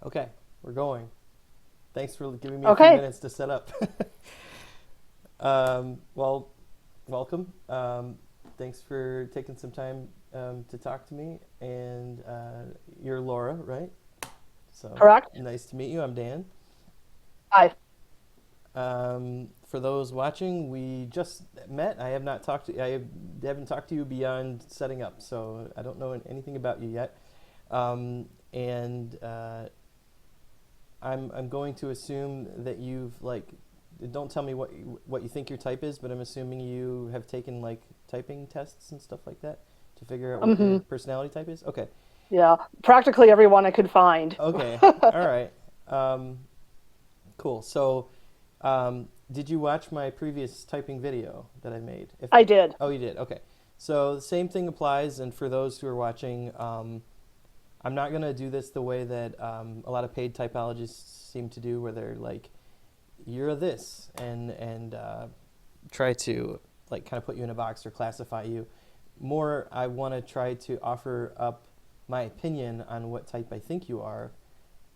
Okay, we're going. Thanks for giving me a few Okay. minutes to set up. Well, welcome. Thanks for taking some time to talk to me. And you're Laura, right? So Correct? nice to meet you. I'm Dan. Hi. For those watching, we just met. I haven't talked to you beyond setting up, so I don't know anything about you yet. And I'm going to assume that you've don't tell me what you think your type is, but I'm assuming you have taken like typing tests and stuff like that to figure out what your hmm personality type is. Okay. Yeah. Practically everyone I could find. Okay. All right. Um, cool. So, did you watch my previous typing video that I made? If I did. Oh, you did. Okay. So the same thing applies, and for those who are watching, I'm not gonna do this the way that a lot of paid typologists seem to do, where they're like, "You're a this," and try to like kind of put you in a box or classify you. More, I want to try to offer up my opinion on what type I think you are,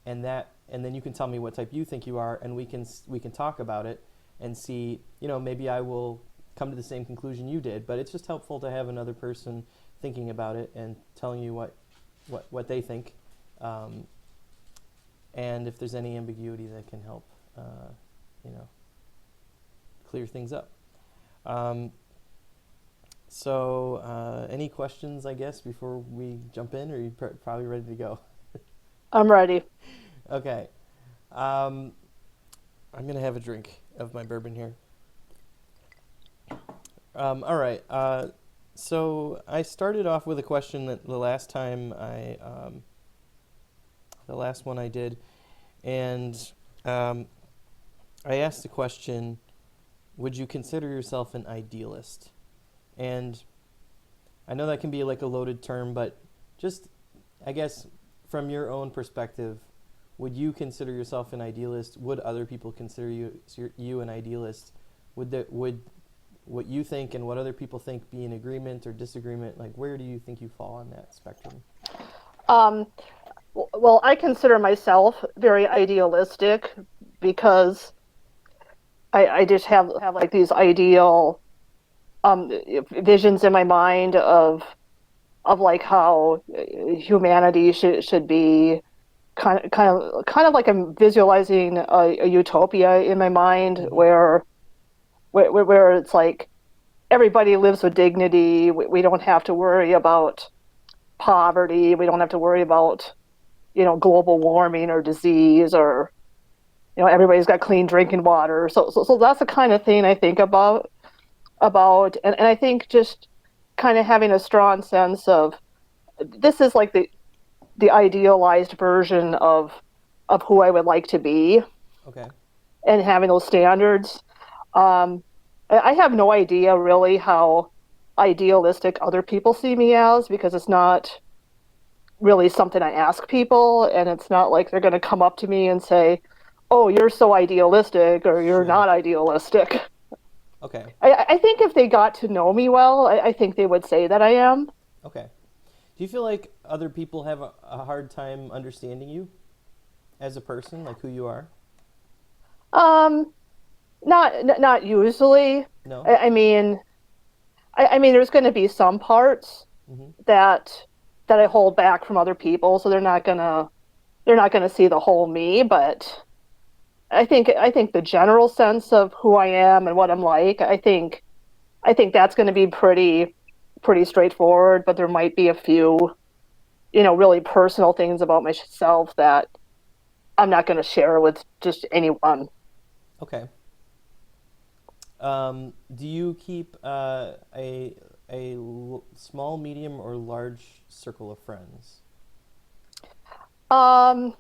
and then you can tell me what type you think you are, and we can talk about it and see. Maybe I will come to the same conclusion you did, but it's just helpful to have another person thinking about it and telling you what they think, um, and if there's any ambiguity that can help, you know, clear things up. Um, any questions, I guess, before we jump in, or are you probably ready to go? I'm ready. Okay. Um, I'm going to have a drink of my bourbon here. All right. So I started off with a question that the last one I did, and um, I asked the question, would you consider yourself an idealist? And I know that can be like a loaded term, but just, I guess, from your own perspective, would you consider yourself an idealist? Would other people consider you an idealist? Would what you think and what other people think be in agreement or disagreement? Like, where do you think you fall on that spectrum? Um, well, I consider myself very idealistic because I just have like these ideal um, visions in my mind of like how humanity should be kind of like I'm visualizing a utopia in my mind Mm-hmm. where it's like everybody lives with dignity. We don't have to worry about poverty. We don't have to worry about, global warming or disease or, everybody's got clean drinking water. So that's the kind of thing I think about. And I think just kind of having a strong sense of this is like the idealized version of who I would like to be Okay. and having those standards. Um, I have no idea really how idealistic other people see me as because it's not really something I ask people, and it's not like they're going to come up to me and say, "Oh, you're so idealistic," or "You're Sure. not idealistic." Okay. I think if they got to know me well, I think they would say that I am. Okay. Do you feel like other people have a hard time understanding you as a person, like who you are? Um, not usually. No. I mean, I mean, there's going to be some parts Mm-hmm. that I hold back from other people, so they're not gonna see the whole me, but I think the general sense of who I am and what I'm like, I think that's going to be pretty straightforward, but there might be a few, really personal things about myself that I'm not going to share with just anyone. Okay. Do you keep small, medium, or large circle of friends? Um,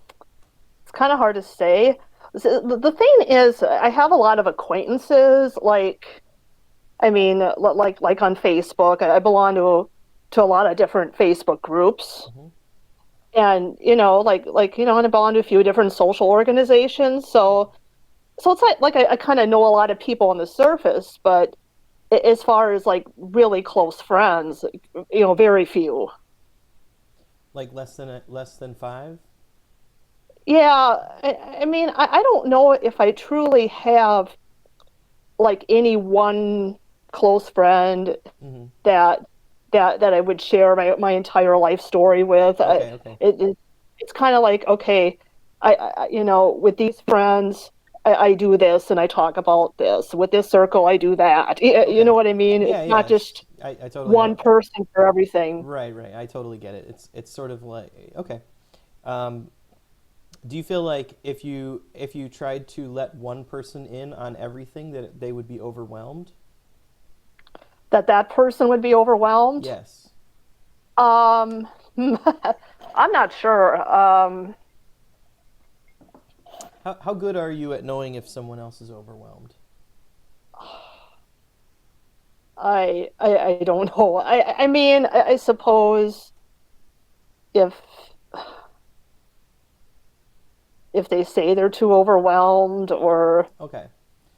it's kind of hard to say. The thing is, I have a lot of acquaintances. Like, I mean, like on Facebook, I belong to a lot of different Facebook groups, Mm-hmm. and and I belong to a few different social organizations. So it's like I kind of know a lot of people on the surface, but as far as like really close friends, very few. Like less than five? Yeah, I mean, I don't know if I truly have like any one close friend Hmm. that that I would share my entire life story with. Okay, okay. It's kind of like, okay, with these friends, I do this and I talk about this. With this circle, I do that. You Okay. know what I mean? Yeah, It's yeah. not just I totally one person for everything. right, right. I totally get it. It's sort of like okay. Um, do you feel like if you tried to let one person in on everything that they would be overwhelmed? That person would be overwhelmed. Yes. Um, I'm not sure. How good are you at knowing if someone else is overwhelmed? I don't know. I mean, I suppose if they say they're too overwhelmed, or Okay.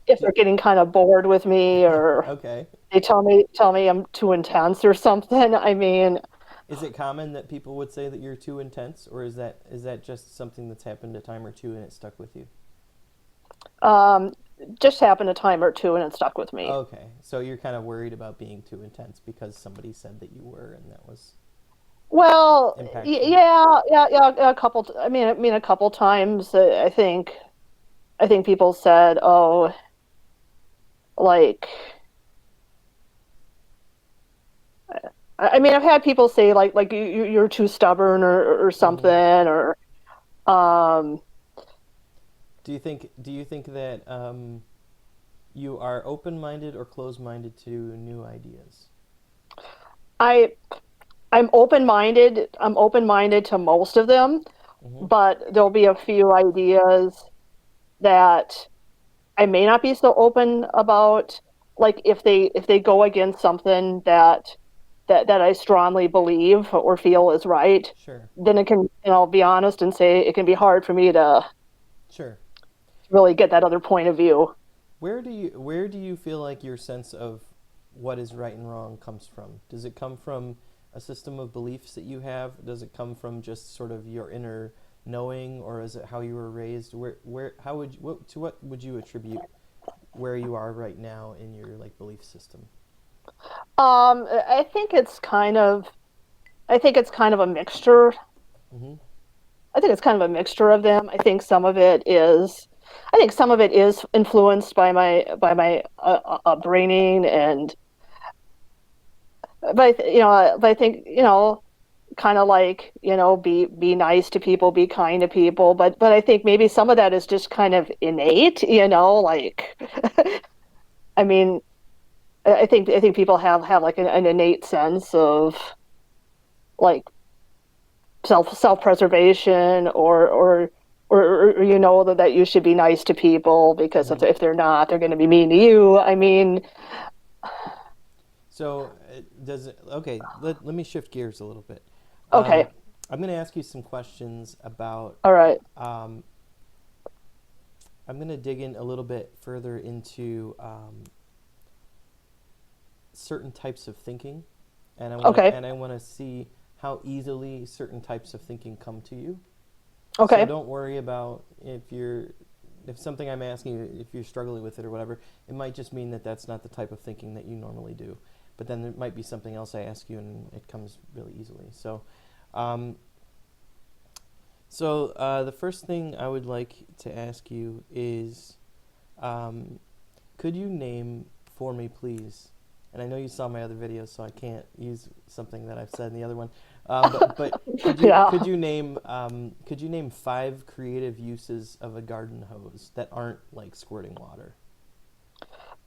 if Do, they're getting kind of bored with me, or okay. they tell me I'm too intense or something. I mean, Is it common that people would say that you're too intense, or is that just something that's happened a time or two and it stuck with you? um, just happened a time or two and it stuck with me. Okay, so you're kind of worried about being too intense because somebody said that you were, and that was Well, impactful. yeah. I mean, a couple times. I think people said, "Oh, like." I mean, I've had people say like you're too stubborn or something, Hmm. or um, Do you think that you are open-minded or closed-minded to new ideas? I I'm open-minded. I'm open-minded to most of them, Hmm. but there'll be a few ideas that I may not be so open about. Like if they go against something that I strongly believe or feel is right, Sure, then it can, I'll be honest and say it can be hard for me to sure. really get that other point of view. Where do you feel like your sense of what is right and wrong comes from? Does it come from a system of beliefs that you have? Does it come from just sort of your inner knowing, or is it how you were raised? Where how would you, what would you attribute where you are right now in your like belief system? I think it's kind of I think it's kind of a mixture. Hmm. I think it's kind of a mixture of them. I think some of it is influenced by my upbringing, and but I think kind of like be nice to people, be kind to people, but I think maybe some of that is just kind of innate, like I mean, I think people have like an innate sense of like self preservation, or that you should be nice to people because Hmm. if they're not, they're going to be mean to you. I mean, So does it? Okay, let me shift gears a little bit. okay, Um, I'm going to ask you some questions about. all right, Um, I'm going to dig in a little bit further into certain types of thinking, and I want to okay, and I want to see how easily certain types of thinking come to you. So okay, don't worry about if something I'm asking you, if you're struggling with it or whatever. It might just mean that that's not the type of thinking that you normally do. But then there might be something else I ask you, and it comes really easily. Um, the first thing I would like to ask you is, um, could you name for me, please? And I know you saw my other videos, so I can't use something that I've said in the other one. But yeah. could you name 5 creative uses of a garden hose that aren't like squirting water?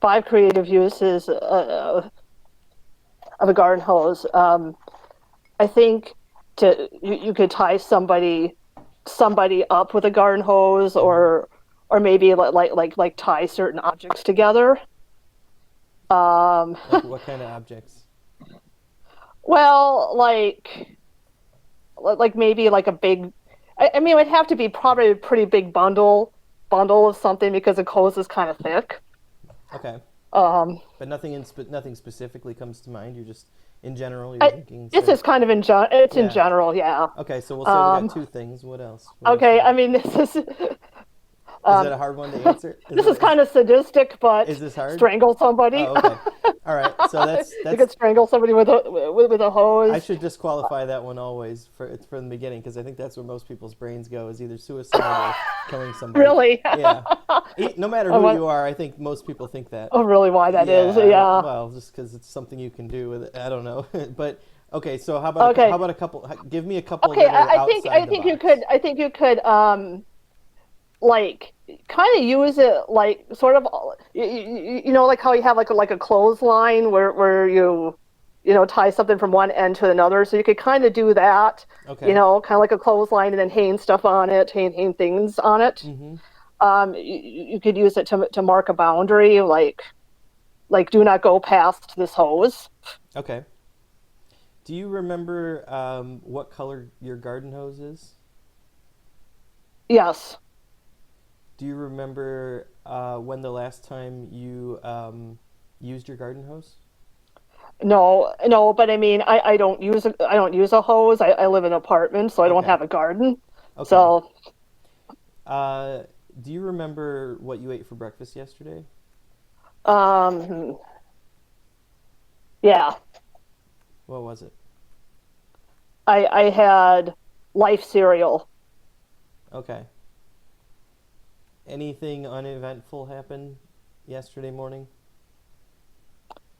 5 creative uses of a garden hose. I think you could tie somebody up with a garden hose, Hmm. or maybe like tie certain objects together. Um, Like what kind of objects? well, like maybe like a big. I mean, it would have to be probably a pretty big bundle of something because the hose is kind of thick. Okay, Um, but nothing specifically comes to mind. You're just in general, you're I, thinking this certain. is kind of it's in Yeah. general, yeah. Okay, so we'll say we got Um, two things. What else? What else we okay, I got? mean, this is Is that um, a hard one to answer? this is kind of sadistic, Is but this hard? strangle somebody. Oh, okay. All right. So that's You that's could strangle somebody with a I hose. should disqualify that one always for it's from the beginning because I think that's where most people's brains go is either suicide or killing somebody. Really? Yeah. No matter I who want. you are, I think most people think that. Oh, really? Why that is? Yeah. I don't. Yeah. Well, just because it's something you can do with it. I don't know. But okay. So how Okay. about a couple? Give me a couple Okay. that are I outside the think you box. could. I think you could. Like kind of use it like sort of like how you have like a clothesline where tie something from one end to another, so you could kind of do that, Okay. kind of like a clothesline, and then hang stuff on it, hang things on it. Mm-hmm. You could use it to mark a boundary, like do not go past this hose. Okay. Do you remember what color your garden hose is? Yes. Do you remember when the last time you used your garden hose? No, no, but I mean, I don't use a hose. I live in an apartment, so I don't Okay. have a garden. Okay. So, Uh, do you remember what you ate for breakfast yesterday? um, yeah, What was it? I had life cereal. Okay. Anything uneventful happen yesterday morning?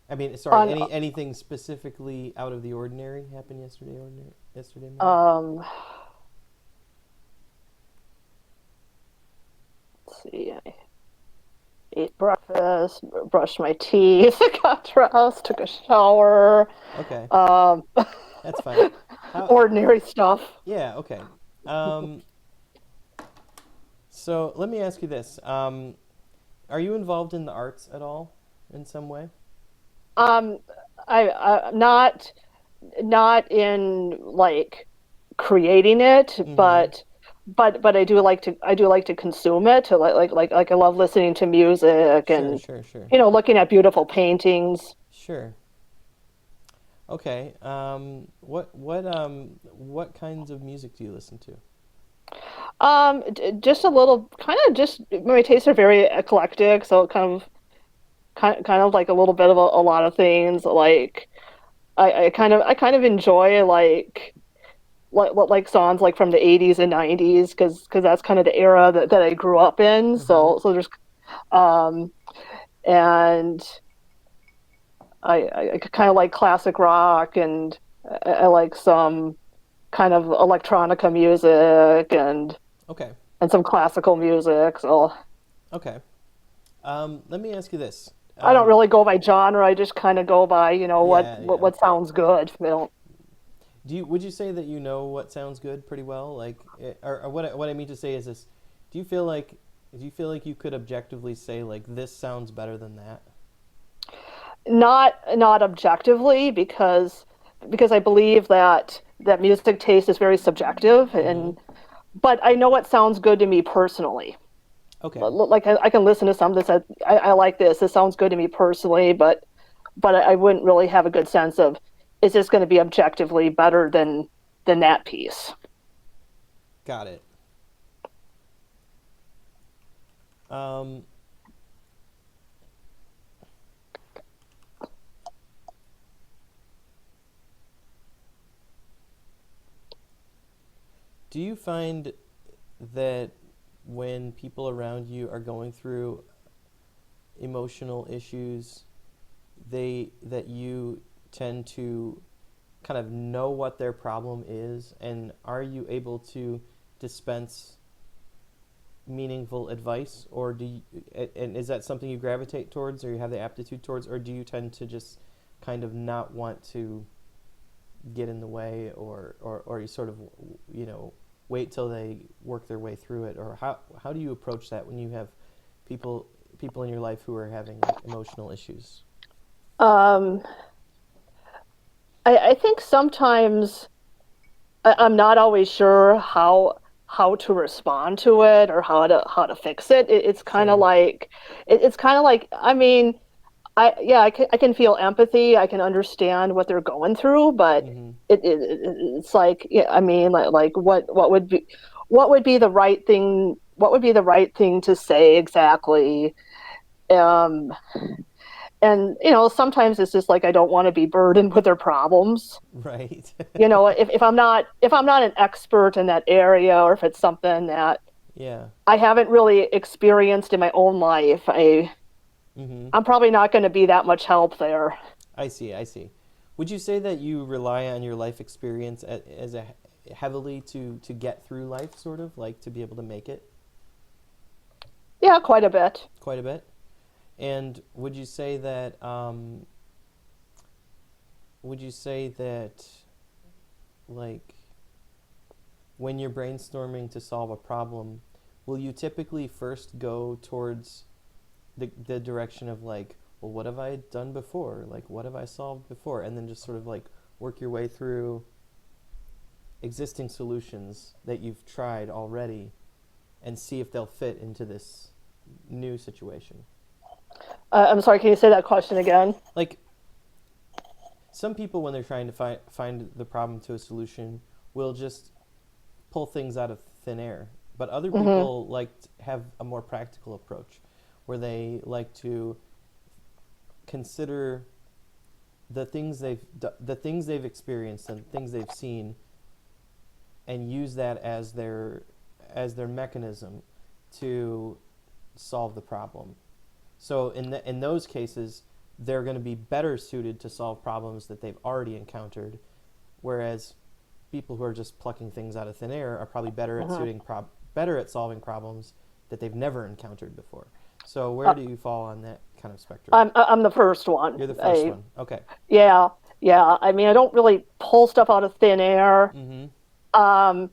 I mean, sorry, On anything specifically out of the ordinary happened yesterday morning? um, let's see, I ate breakfast, brushed my teeth, got dressed, took a shower. Okay, Um, that's fine. How? ordinary stuff. Yeah, okay. Um, so let me ask you this: are you involved in the arts at all in some way? Um, I not in like creating it, Mm-hmm. but I do like to consume it. Like I love listening to music Sure, and sure, sure, looking at beautiful paintings. sure. Okay. What kinds of music do you listen to? Just a little kind of just my tastes are very eclectic, so kind of like a little bit of a lot of things. Like I kind of enjoy like songs like from the 80s and 90s because that's kind of the era that I grew up in. Mm-hmm. So there's um and I kind of like classic rock, and I like some kind of electronica music Okay. and some classical music. So Okay. Let me ask you this. I don't really go by genre. I just kind of go by, Yeah, yeah. what sounds good. You know. Would you say that you know what sounds good pretty well? Or what I mean to say is this: Do you feel like you could objectively say like this sounds better than that? Not objectively, because I believe that music taste is very subjective, Mm-hmm. and but I know what sounds good to me personally. Okay. Like I can listen to something that says I like this. This sounds good to me personally, but I wouldn't really have a good sense of, is this going to be objectively better than that piece. Got it. Um, do you find that when people around you are going through emotional issues, they that you tend to kind of know what their problem is, and are you able to dispense meaningful advice, or and is that something you gravitate towards, or you have the aptitude towards, or do you tend to just kind of not want to get in the way, or you sort of you know wait till they work their way through it, or how do you approach that when you have people people in your life who are having like emotional issues? Um, I think sometimes I'm not always sure how to respond to it or how to fix it. It's kind of Sure. like it's kind of like, I mean, I can feel empathy. I can understand what they're going through, but Mm-hmm. it's like, yeah, I mean, like what would be the right thing? What would be the right thing to say exactly? Um, and sometimes it's just like I don't want to be burdened with their problems. Right. If I'm not an expert in that area, or if it's something that Yeah. I haven't really experienced in my own life, Mm-hmm. I'm probably not going to be that much help there. I see. I see. Would you say that you rely on your life experience as a heavily to get through life, sort of like to be able to make it Yeah, quite a bit. quite a bit? And would you say that like when you're brainstorming to solve a problem, will you typically first go towards the direction of like, well, what have I done before? Like, what have I solved before? And then just sort of like work your way through existing solutions that you've tried already and see if they'll fit into this new situation. I'm sorry, can you say that question again? Like, some people, when they're trying to find the problem to a solution, will just pull things out of thin air. But other Hmm. people like to have a more practical approach where they like to consider the things they've experienced and things they've seen and use that as their mechanism to solve the problem. So in those cases, they're going to be better suited to solve problems that they've already encountered, whereas people who are just plucking things out of thin air are probably Hmm. better at solving problems that they've never encountered before. So where Uh, do you fall on that kind of spectrum? I'm the first one. You're the first one. Okay. Yeah, yeah. I mean, I don't really pull stuff out of thin air, Mm-hmm. um,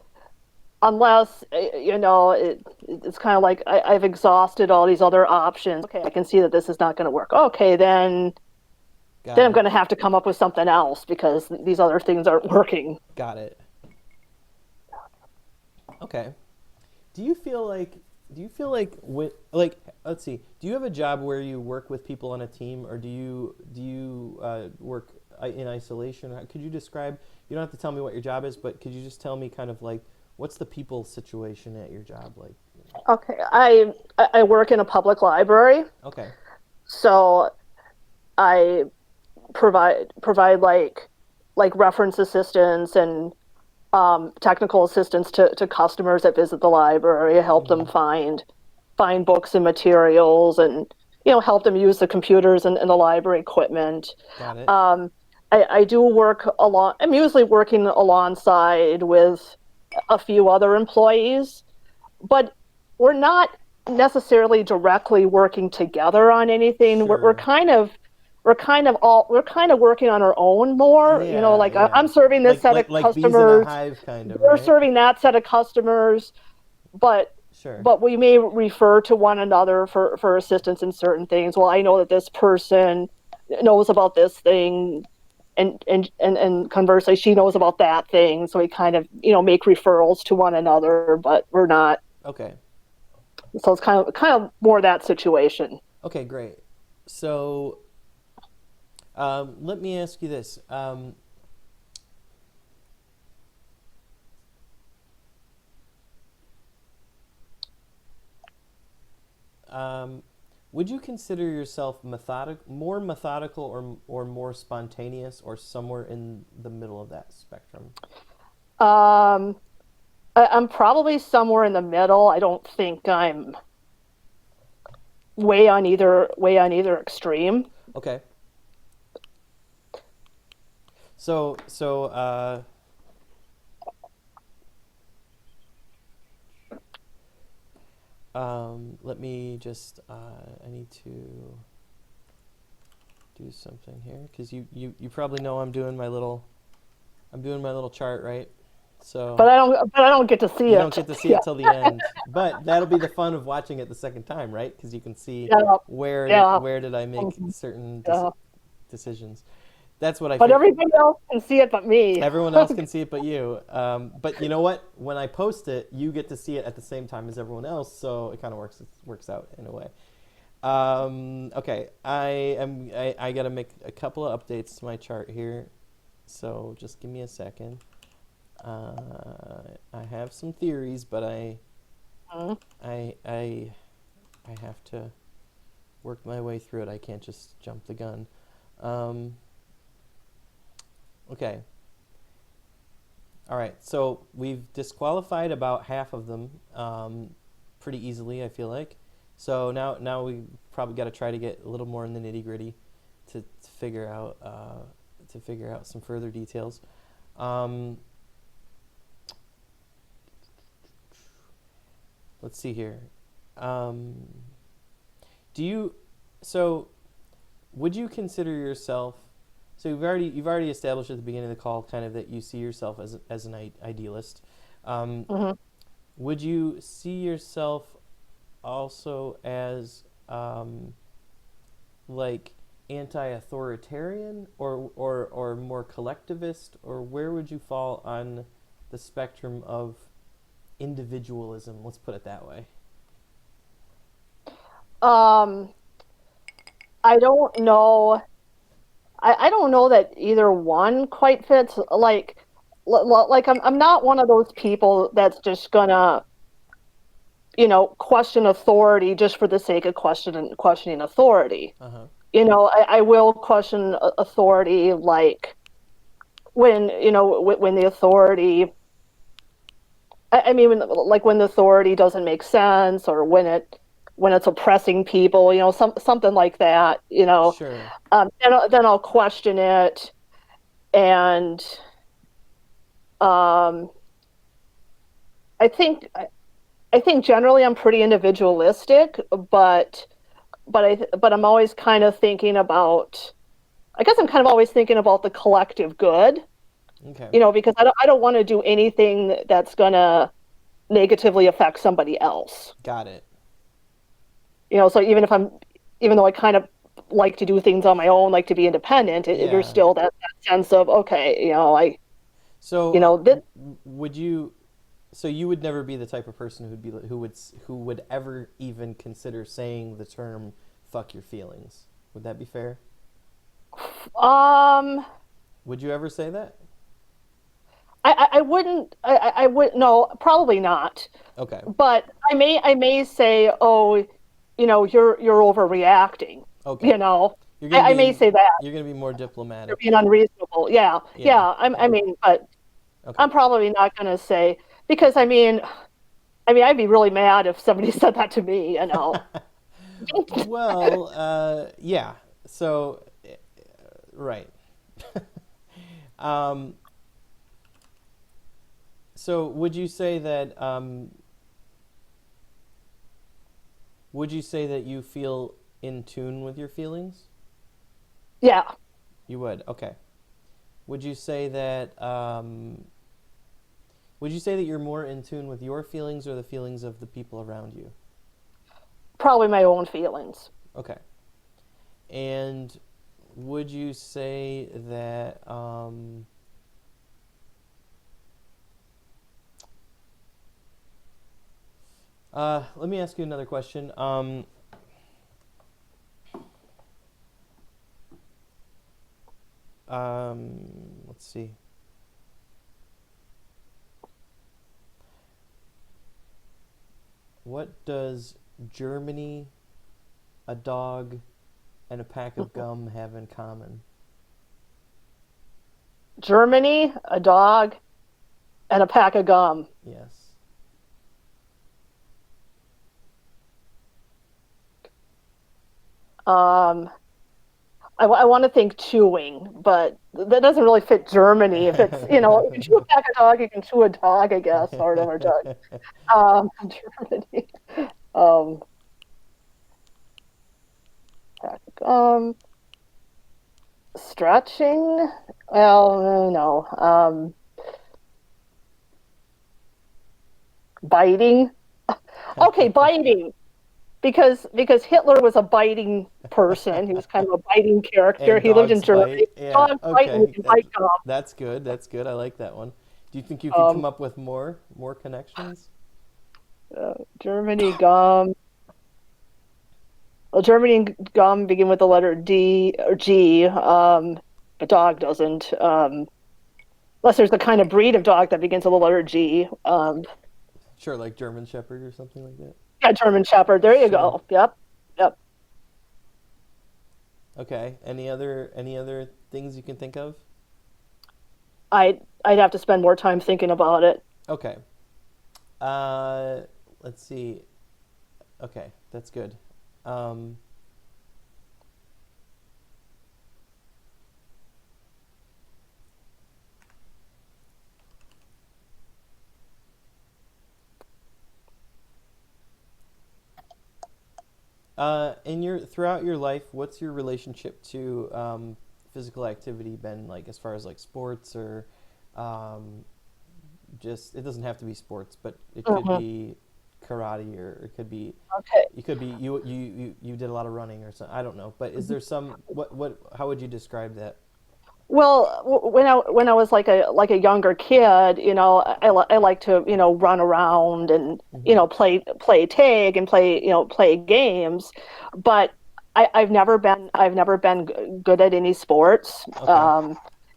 unless it's kind of like I've exhausted all these other options. Okay, I can see that this is not going to work. Okay, then Got I'm it. going to have to come up with something else because these other things aren't working. Got it. Okay. Do you feel like let's see. Do you have a job where you work with people on a team, or do you work in isolation? Could you describe? You don't have to tell me what your job is, but could you just tell me kind of like what's the people situation at your job like? Okay, I work in a public library, Okay. so I provide like reference assistance and technical assistance to customers that visit the library, help them Mm-hmm. find books and materials, and help them use the computers and the library equipment. Got it. Um, I do work along. I'm usually working alongside with a few other employees, but we're not necessarily directly working together on anything. Sure. We're kind of working on our own more. Yeah, Like yeah. I'm serving this set of Like bees in a customers, hive kind of, they're right? serving that set of customers, but Sure. we may refer to one another for assistance in certain things. Well, I know that this person knows about this thing, and conversely, she knows about that thing. So we kind of make referrals to one another, but we're not. Okay. So it's kind of more that situation. Okay, great. So, let me ask you this. Um, would you consider yourself more methodical, or more spontaneous, or somewhere in the middle of that spectrum? Um, I'm probably somewhere in the middle. I don't think I'm way on either extreme. Okay. So, let me just. I need to do something here because you probably know I'm doing my little chart, right? So But I don't get to see you don't it. get to see Yeah, it till the end, but that'll be the fun of watching it the second time, right? Because you can see yeah, yeah, where did I make mhm, certain yeah. decisions. That's what I But figured. everybody else can see it but me. Everyone else can see it but you. But you know what? When I post it, you get to see it at the same time as everyone else, so it kind of works out in a way. Okay, I gotta make a couple of updates to my chart here, so just give me a second. I have some theories, but Mhm. I have to work my way through it. I can't just jump the gun. Um, okay. All right. So we've disqualified about half of them pretty easily, I feel like. So now we probably got to try to get a little more in the nitty gritty to figure out some further details. Um, let's see here. Um, do you so would you consider yourself so you've already established at the beginning of the call kind of that you see yourself as an idealist. Um, Mhm. would you see yourself also as like anti-authoritarian or more collectivist, or where would you fall on the spectrum of individualism? Let's put it that way. Um, I don't know. I don't know that either one quite fits. Like I'm not one of those people that's just gonna, question authority just for the sake of questioning authority. Uh huh. I will question authority, like when the authority. I mean, when the authority doesn't make sense, or when it's oppressing people, something like that. Sure. Then I'll question it, and um, I think I think generally I'm pretty individualistic, but I'm always kind of thinking about. I guess I'm kind of always thinking about the collective good, Okay. because I don't want to do anything that's gonna negatively affect somebody else. Got it. So even though I kind of like to do things on my own, like to be independent, there's Yeah. still that sense of, okay, So this. would you? So you would never be the type of person who would ever even consider saying the term "fuck your feelings." Would that be fair? Um, Would you ever say that? I wouldn't. I would no, probably not. Okay. But I may say, oh, you're overreacting. Okay. You know, You're gonna I be may say that you're gonna be more you're diplomatic. being unreasonable. Yeah, Yeah. yeah. I Yeah. mean, but Okay. I'm probably not going to say because I mean, I'd be really mad if somebody said that to me. Well, yeah. So, right. um, so would you say that you feel in tune with your feelings? Yeah, You would. Okay. Would you say that would you say that you're more in tune with your feelings or the feelings of the people around you? probably my own feelings. Okay. And would you say that let me ask you another question. Let's see. What does Germany, a dog, and a pack of gum have in common? Germany, a dog, and a pack of gum. Yes. Um, I want to think chewing, but that doesn't really fit Germany. If it's, you can chew a pack of dog, you can chew a dog, I guess, sort of, or dog. Germany. Um, pack of gum. Stretching? Well, no. Biting? Okay, biting. Because Hitler was a biting person. He was kind of a biting character. And He lived in dogs Germany. bite. Yeah. Dogs bite and we Okay. can bite gum. That's good. That's good. I like that one. Do you think you could come Um, up with more connections? Germany gum. Well, Germany and gum begin with the letter D or G. A dog doesn't, unless there's the kind of breed of dog that begins with the letter G. Sure, like German Shepherd or something like that. Yeah, German Shepherd. There you Sure. go. Yep, yep. Okay. Any other things you can think of? I'd have to spend more time thinking about it. Okay. Uh, let's see. Okay, that's good. Um, in your throughout your life, what's your relationship to physical activity been like, as far as like sports or um, just it doesn't have to be sports, but it could Hmm. be karate or it could be Okay. you could be you did a lot of running or something. I don't know, but is there some what how would you describe that? Well, when I was like a younger kid, I like to run around and Hmm. play tag and play games, but I've never been good at any sports. Okay,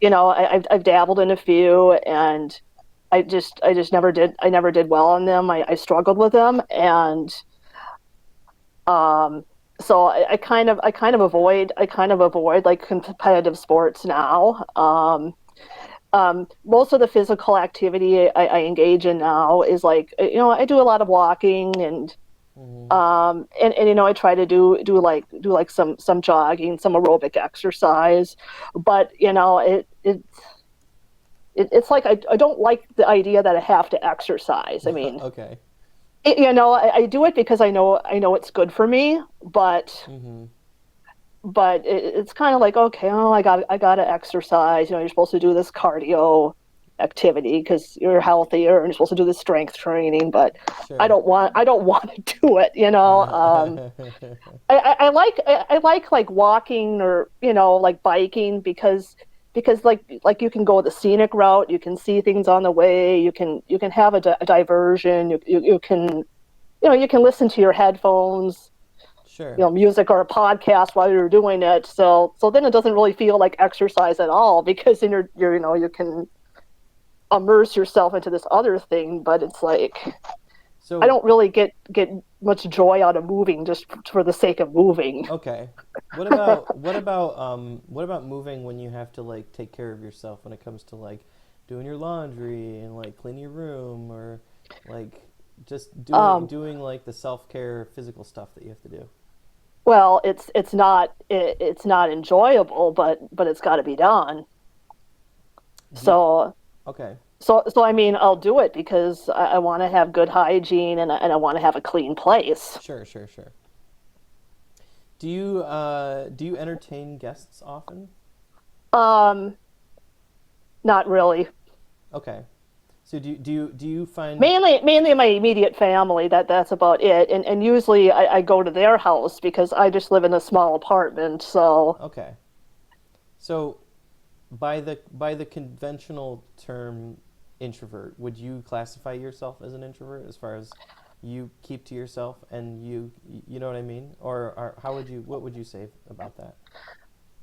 I've dabbled in a few, and I just never did well on them. I struggled with them, and um, so I kind of avoid like competitive sports now. Most of the physical activity I engage in now is like I do a lot of walking hmm, and I try to do like some jogging, some aerobic exercise, but it's like I don't like the idea that I have to exercise. I mean, okay, I do it because I know it's good for me, hmm, but it's kind of like, okay, oh, I got to exercise. You're supposed to do this cardio activity because you're healthier, and you're supposed to do this strength training. But sure. I don't want to do it. I like walking or like biking because like you can go the scenic route. You can see things on the way. You can have a diversion. You can you can listen to your headphones, Sure. music or a podcast while you're doing it. So then it doesn't really feel like exercise at all because then you can immerse yourself into this other thing. But it's like I So don't really get much joy out of moving just for the sake of moving. okay. What about moving when you have to like take care of yourself when it comes to like doing your laundry and like cleaning your room or like just Um, doing like the self-care physical stuff that you have to do. well, it's not enjoyable, but it's got to be done. Do you, So okay. so I mean, I'll do it because I want to have good hygiene and I want to have a clean place. Sure, sure, sure. Do you entertain guests often? Um, Not really. Okay. So do you find Mainly my immediate family. That's about it. And usually I go to their house because I just live in a small apartment. So okay. So by the conventional term introvert, would you classify yourself as an introvert as far as you keep to yourself and you know what I mean? Or how would you what would you say about that?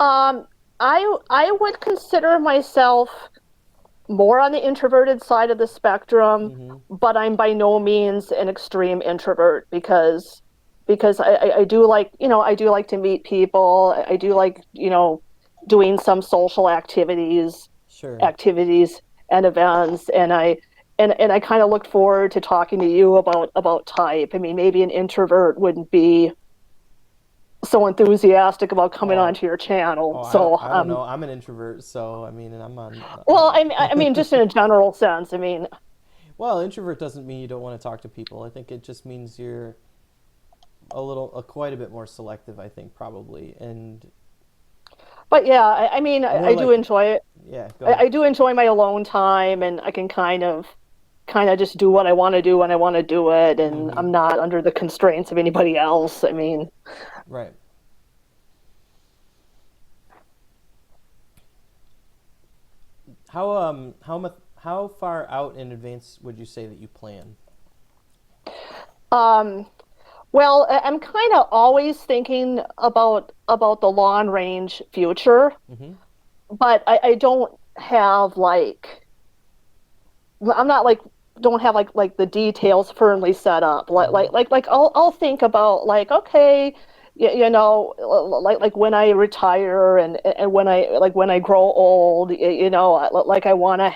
um, I would consider myself more on the introverted side of the spectrum, Mm-hmm. but I'm by no means an extreme introvert because I do like I do like to meet people. I do like doing some social Sure. activities and events, and I kind of looked forward to talking to you about type. I mean, maybe an introvert wouldn't be so enthusiastic about coming Oh, onto your channel. oh, So, I don't know. I'm an introvert, so I mean, and I'm on. well, I mean, just in a general sense. I mean, Well, introvert doesn't mean you don't want to talk to people. I think it just means you're quite a bit more selective. I think probably, and but yeah, I mean, more I do like, enjoy it. yeah. Go ahead. I do enjoy my alone time, and I can kind of just do what I want to do when I want to do it, and Mm-hmm. I'm not under the constraints of anybody else. I mean, Right. How far out in advance would you say that you plan? um, Well, I'm kind of always thinking about the long range future, Mm-hmm. but I don't have like I'm not like don't have like the details firmly set up. Mm-hmm. I'll think about like okay, like when I retire and when I grow old, like I want to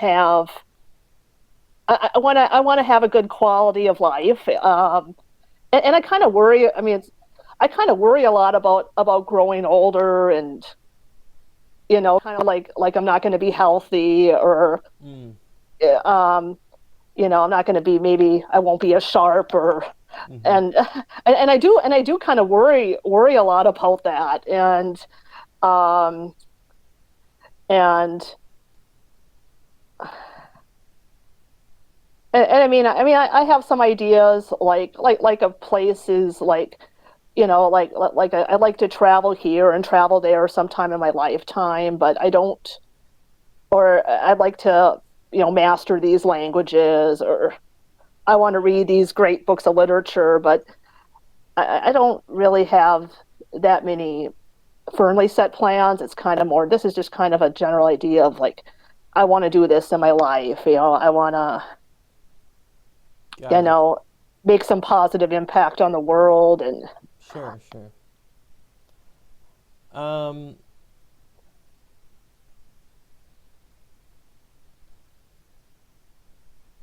have a good quality of life. And I kind of worry. I mean, I kind of worry a lot about growing older and kind of like I'm not going to be healthy or Mm. um, I'm not going to be maybe I won't be as sharp or Mm-hmm. and and I do kind of worry a lot about that um and and I have some ideas like of places like I like to travel here and travel there sometime in my lifetime, but I don't or I'd like to master these languages or I want to read these great books of literature, but I don't really have that many firmly set plans. It's kind of more, this is just kind of a general idea of like, I want to do this in my life. I want to, you Got it. know, make some positive impact on the world. And Sure, sure. Um,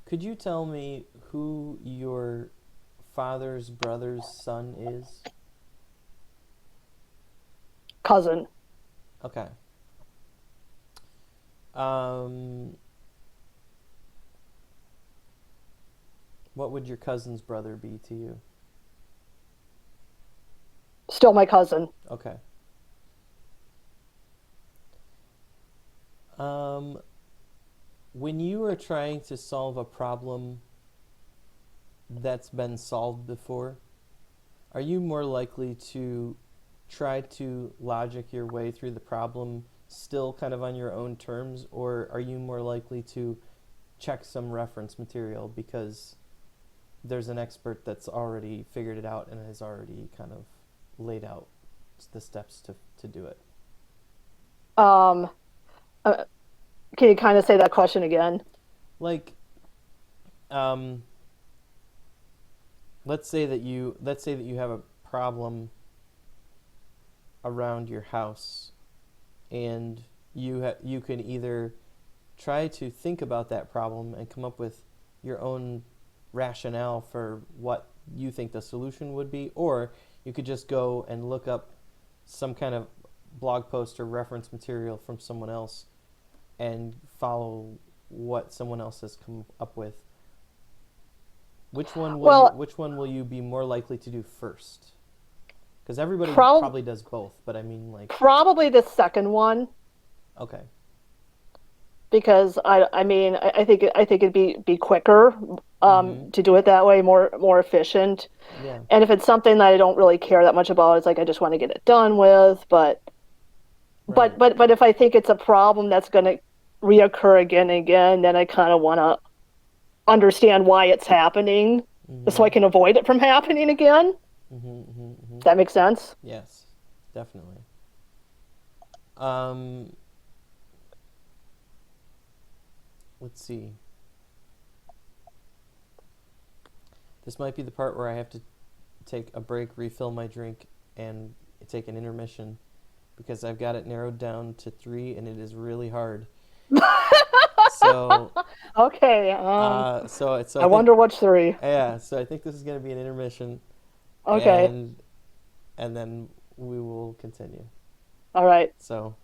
could you tell me who your father's brother's son is? cousin, Okay. Um, what would your cousin's brother be to you? still my cousin. Okay. Um, when you are trying to solve a problem that's been solved before, are you more likely to try to logic your way through the problem still kind of on your own terms, or are you more likely to check some reference material because there's an expert that's already figured it out and has already kind of laid out the steps to do it? Um, uh, can you kind of say that question again? Like, um, let's say that you have a problem around your house, and you can either try to think about that problem and come up with your own rationale for what you think the solution would be, or you could just go and look up some kind of blog post or reference material from someone else and follow what someone else has come up with. Well, Which one will you be more likely to do first? Because everybody prob probably does both, but I mean, like, probably the second one okay. because I think it'd be quicker Mm-hmm. to do it that way, more efficient. Yeah. And if it's something that I don't really care that much about, it's like I just want to get it done with. Right. But if I think it's a problem that's going to reoccur again and again, then I kind of want to understand why it's happening, so Mm-hmm. I can avoid it from happening again. Mm-hmm. Mm-hmm. Mm-hmm. Does that make sense? Yes, definitely. Um, let's see. This might be the part where I have to take a break, refill my drink, and take an intermission because I've got it narrowed down to three, and it is really hard. So, Okay. so I I think, wonder what's three. yeah. So I think this is going to be an intermission, Okay. and and then we will continue. All right. So